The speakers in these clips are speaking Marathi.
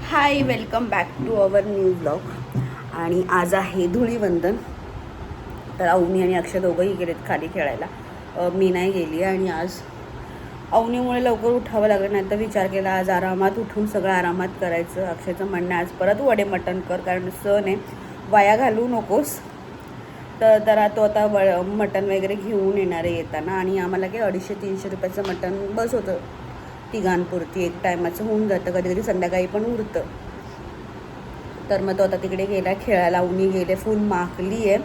High, welcome back to our new blog. आणि आज आहे धुळीवंदन. तर अवनी आणि अक्षय दोघंही गेलेत खाली खेळायला. मी नाही गेली आणि आज अवनीमुळे लवकर उठावं लागलं, नाही तर विचार केला आज आरामात उठून सगळं आरामात करायचं. अक्षयचं म्हणणं आज परत वडे मटण कर, कारण सण आहे, वाया घालू नकोस. तर तो आता मटण वगैरे घेऊन येणार आहे येताना. आणि आम्हाला काही 250-300 रुपयाचं मटण बस होतं तिघांपुरती. एक टायमाचं होऊन जातं, कधी कधी संध्याकाळी पण उरतं. तर मग तो आता तिकडे गेला खेळायला. उनी गेले, फुल माखली आहे.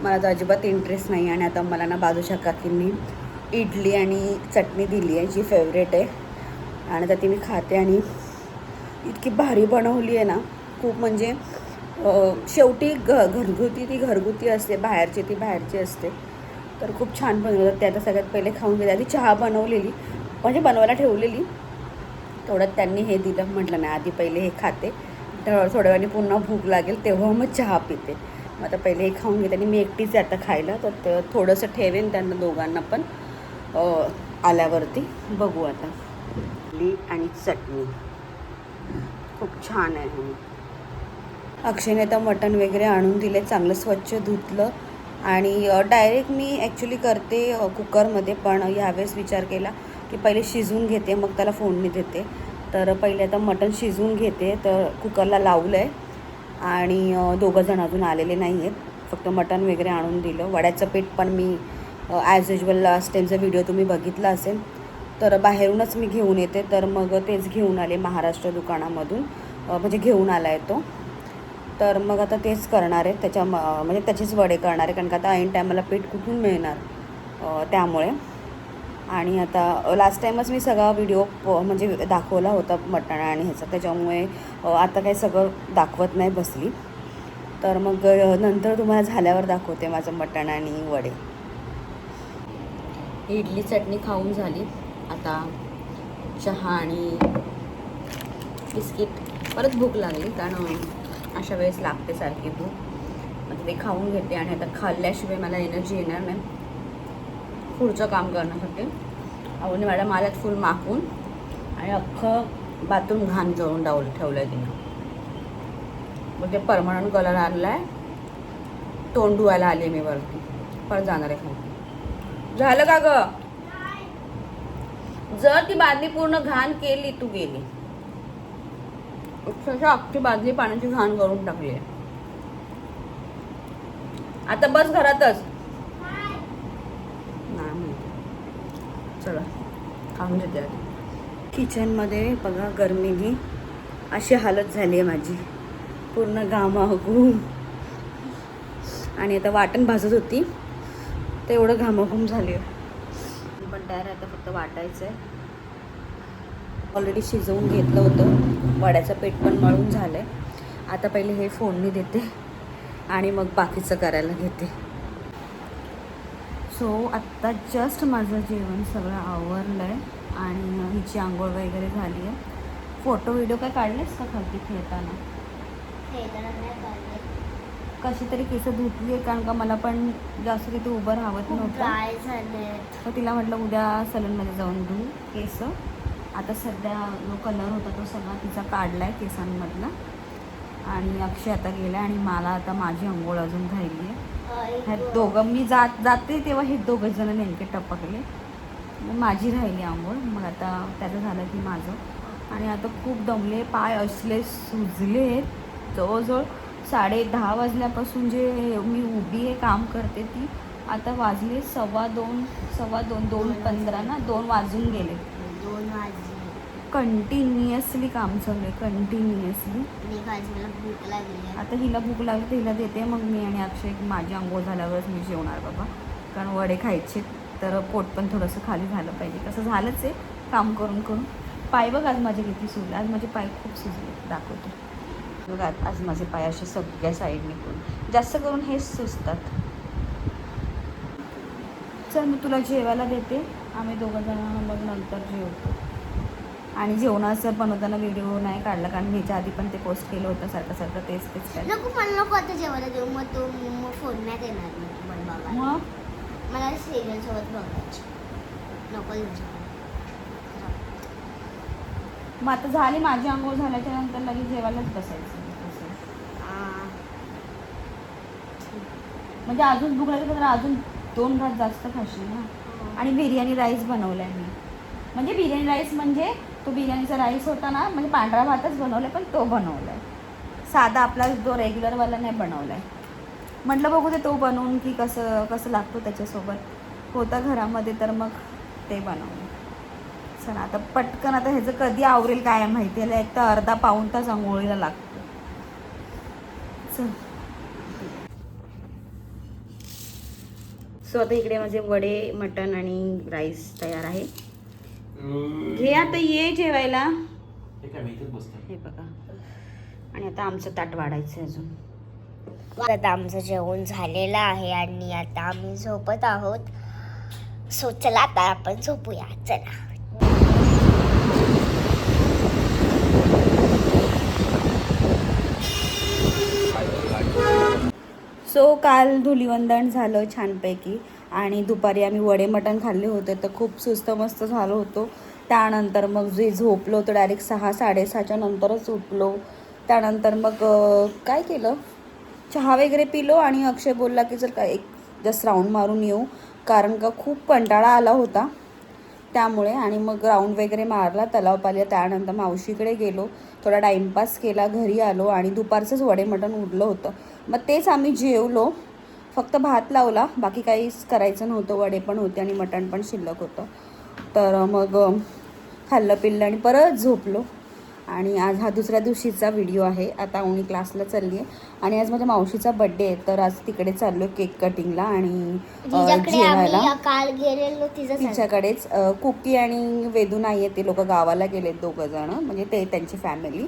मला तर अजिबात इंटरेस्ट नाही. आणि आता मला ना बाजूच्या काकींनी इडली आणि चटणी दिली आहे, जी फेवरेट आहे. आणि आता ती मी खाते. आणि इतकी भारी बनवली आहे ना, खूप म्हणजे शेवटी घरगुती ती घरगुती असते, बाहेरची ती बाहेरची असते. तर खूप छान बनवतात ते. आता सगळ्यात पहिले खाऊन गेले. आधी चहा बनवलेली, म्हणजे बनवायला ठेवलेली, तेवढ्यात त्यांनी हे दिलं. म्हटलं नाही, आधी पहिले हे खाते, तर थोड्या वेळाने पुन्हा भूक लागेल तेव्हा मग चहा पिते. मग आता पहिले हे खाऊन घेते. आणि मी एकटीच आहे आता खायला, तर थोडंसं ठेवेन त्यांना दोघांना पण आल्यावरती. बघू आता. इडली आणि चटणी खूप छान आहे. अक्षयने तर मटण वगैरे आणून दिले, चांगलं स्वच्छ धुतलं. आणि डायरेक्ट मी ॲक्च्युली करते कुकरमध्ये, पण ह्यावेळेस विचार केला की पहिले शिजवून घेते, मग त्याला फोडणी देते. तर पहिले आता मटण शिजवून घेते. तर कुकरला लावलं आहे. आणि दोघंजण अजून आलेले नाही आहेत, फक्त मटण वगैरे आणून दिलं. वड्याचं पीठ पण मी ॲज युजल लास्ट टाईमचा व्हिडिओ तुम्ही बघितला असेल, तर बाहेरूनच मी घेऊन येते. तर मग तेच घेऊन आले महाराष्ट्र दुकानामधून, म्हणजे घेऊन आला आहे तो. तर मग आता तेच करणार आहे, म्हणजे त्याचेच वडे करणार आहे, कारण का आता ऐन टायमाला पीठ कुठून मिळणार, त्यामुळे. आणि आता लास्ट टाईमच मी सगळा व्हिडिओ म्हणजे दाखवला होता मटण आणि ह्याचा, त्याच्यामुळे आता काही सगळं दाखवत नाही बसली. तर मग नंतर तुम्हाला झाल्यावर दाखवते माझं मटण आणि वडे. इडली चटणी खाऊन झाली. आता चहा आणि बिस्किट. परत भूक लागली, कारण अशा वेळेस लागते सारखी भूक. आता ते खाऊन घेते. आणि आता खाल्ल्याशिवाय मला एनर्जी येणार नाही पुढचं काम करण्यासाठी. अवनी मॅडम आल्यात फुल माखून, आणि अख्खं बाथरूम घाण जळून ठेवलं आहे तिनं. मग ते परमनंट कलर आणला आहे. तोंड धुवायला आले मी वरती, परत जाणार आहे खाऊन. झालं का ग? जर ती बादली पूर्ण घाण केली, तू गेली. अक्षरशः अख्खी बादली पाण्याची घाण करून टाकली आहे. आता बस घरातच. नाही, चला खाऊन घेते आता. किचनमध्ये बघा, गरमीनी अशी हालत झाली आहे माझी, पूर्ण घामाघूम. आणि आता वाटण भाजत होती, तर एवढं घामाघूम झाली आहे. पण तयार आहे, आता फक्त वाटायचं आहे. ऑलरेडी शिजवून घेतलं होतं, वड्याचं पीठ पण मळून झालं आहे. आता पहिले हे फोडणी देते आणि मग बाकीचं करायला घेते. सो आत्ता जस्ट माझं जेवण सगळं आवरलं आहे. आणि हिची आंघोळ वगैरे झाली आहे. फोटो व्हिडिओ काय काढलेस का खालती खेळताना? कशी तरी केस धुतली आहे, कारण का मला पण जास्त तिथे उभं राहत नव्हतं. तर तिला म्हटलं उद्या सलूनमध्ये जाऊन धू केस. आता सध्या जो कलर होता तो सगळा तिचा काढला आहे केसांमधला. आणि अक्षय आता गेला. आणि मला आता माझी अंघोळ अजून राहिली आहे. ह्या दोघं मी जाते तेव्हा हे दोघं जण नेमके टपकले. माझी राहिली अंघोळ. मग आता त्याचं झालं की माझं. आणि आता खूप दमले, पाय असले सुजले. जवळजवळ 10:30 वाजल्यापासून जे मी उभी आहे काम करते ती, आता वाजले 2:15 2:15 ना, 2 वाजून गेले. कंटिन्युअसली काम चालू आहे, कंटिन्युअसली. आता हिला भूक लागली तर हिला देते, मग मी आणि अक्षय माझी अंघोळ झाल्यावरच मी जेवणार बाबा, कारण वडे खायचे. तर पोट पण थोडंसं खाली झालं पाहिजे. कसं झालंच आहे काम करून करून. पाय बघ आज माझे किती सुजले. आज माझे पाय खूप सुजले, दाखवते बघा. आज माझे पाय असे सगळ्या साईडने करून, जास्त करून हेच सुचतात. चल मी तुला जेवायला देते, आम्ही दोघं जण मग नंतर जेवतो. आणि जेवणाचं बनवताना व्हिडिओ नाही काढला, कारण मी ह्याच्या आधी पण ते पोस्ट केलं होतं सारखं तेच काय. नको मला, नको आता जेवायला देऊ. मग तो फोडण्यात येणार नाही. मग मला सिरियल सोबत बघायची. नको मग आता झाली माझी आंघोळ झाल्याच्या नंतर लगेच जेवायलाच बसायचं असं. म्हणजे अजून भूक लागली तर अजून 2 घास जास्त खाशील ना. आणि बिर्याणी राईस बनवलाय मी. म्हणजे बिर्याणी राईस म्हणजे तो बिर्याणीचा राईस होता ना, म्हणजे पांढरा भातच बनवलाय पण तो बनवलाय. साधा आपला जो रेग्युलरवाला नाही बनवलाय. म्हटलं बघू ते तो बनवून की कसं लागतो त्याच्यासोबत होतं घरामध्ये, तर मग ते बनवलं. चला आता पटकन, आता ह्याचं कधी आवरेल काय माहिती आहे. एक तर अर्धा पाऊण तास आंघोळीला लागतो. चल. सो आता इकडे माझे वडे, मटण आणि राईस तयार आहे. घे आता, ये जेवायला. हे बघा. आणि आता आमचं ताट वाढायचं अजून. आता आमचं जेवण झालेलं आहे आणि आता आम्ही झोपत आहोत. सो चला आता आपण झोपूया. चला. सो काल धुलिवंदन झालं छानपैकी आणि दुपारी आम्ही वडे मटण खाल्ले होते, तर खूप सुस्त मस्त झालो होतो. त्यानंतर मग जे झोपलो होतो डायरेक्ट 6-6:30च्या नंतरच उठलो. त्यानंतर मग काय केलं, चहा वगैरे पिलो आणि अक्षय बोलला की जर का एक जस्ट राऊंड मारून येऊ, कारण का खूप कंटाळा आला होता त्यामुळे. आणि मग राऊंड वगैरे मारला तलावपाली. त्यानंतर मावशीकडे गेलो, थोडा टाईमपास केला, घरी आलो आणि दुपारचंच वडे मटण उरलं होतं. मग तेच आम्ही जेवलो, फक्त भात लावला, बाकी काहीच करायचं नव्हतं. वडे पण होते आणि मटण पण शिल्लक होतं. तर मग खाल्लं पिल्लं आणि परत झोपलो. आणि आज हा दुसऱ्या दिवशीचा व्हिडिओ आहे. आता मी क्लासला चालली आहे आणि आज माझ्या मावशीचा बड्डे आहे, तर आज तिकडे चाललो केक कटिंगला आणि जेवायला. काल गेलेलो तिच्याकडेच. कुकी आणि वेदू नाही आहे, ते लोक गावाला गेलेत 2 जण, म्हणजे ते त्यांची फॅमिली.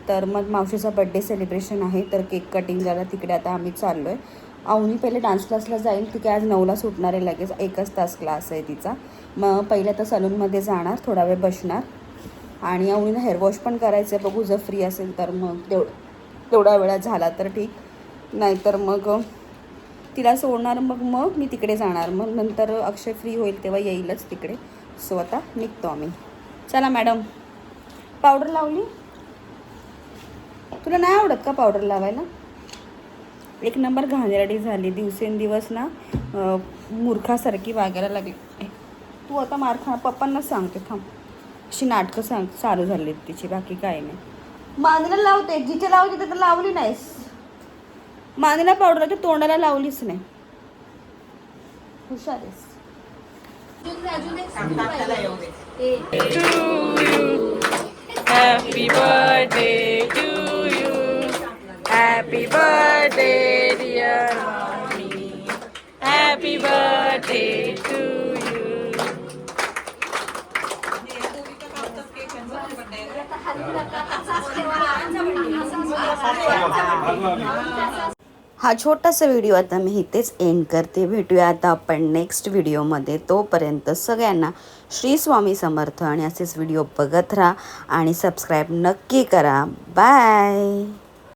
तर मग मावशीचा बड्डे सेलिब्रेशन आहे, तर केक कटिंग करायला तिकडे आता आम्ही चाललो आहे. अवनी पहिले डान्स क्लासला जाईल, ती काय आज 9ला सुटणार आहे लगेच. 1च तास क्लास आहे तिचा. मग पहिले तर सलूनमध्ये जाणार, थोडा वेळ बसणार आणि अवनीला हेअरवॉश पण करायचं आहे. बघू जर फ्री असेल तर मग तेवढा वेळात झाला तर ठीक, नाहीतर मग तिला सोडणार. मग मी तिकडे जाणार. मग नंतर अक्षय फ्री होईल तेव्हा येईलच तिकडे. सो आता निघतो आम्ही. चला मॅडम. पावडर लावली? तुला नाही आवडत का पावडर लावायला? एक नंबर घाणेरडी झाली, दिवसेंदिवस ना मूर्खासारखी वागायला लागली. तू आता मार खा. पप्पांनाच सांगते थांब. अशी नाटकं चालू झाली तिची, बाकी काय नाही. मांदीला लावते, जिथे लावते तिथे लावली नाहीस. मांदीला पावडर तोंडाला लावलीच नाही. हुशार आहेस. Happy birthday to you. Happy birthday dear mommy. Happy birthday to you. हा छोटासा व्हिडिओ आता मी इथेच एंड करते. भेटूया आता आपण नेक्स्ट व्हिडिओमध्ये. तोपर्यंत सगळ्यांना श्री स्वामी समर्थ आणि असेच व्हिडिओ बघत राहा आणि सबस्क्राईब नक्की करा. बाय.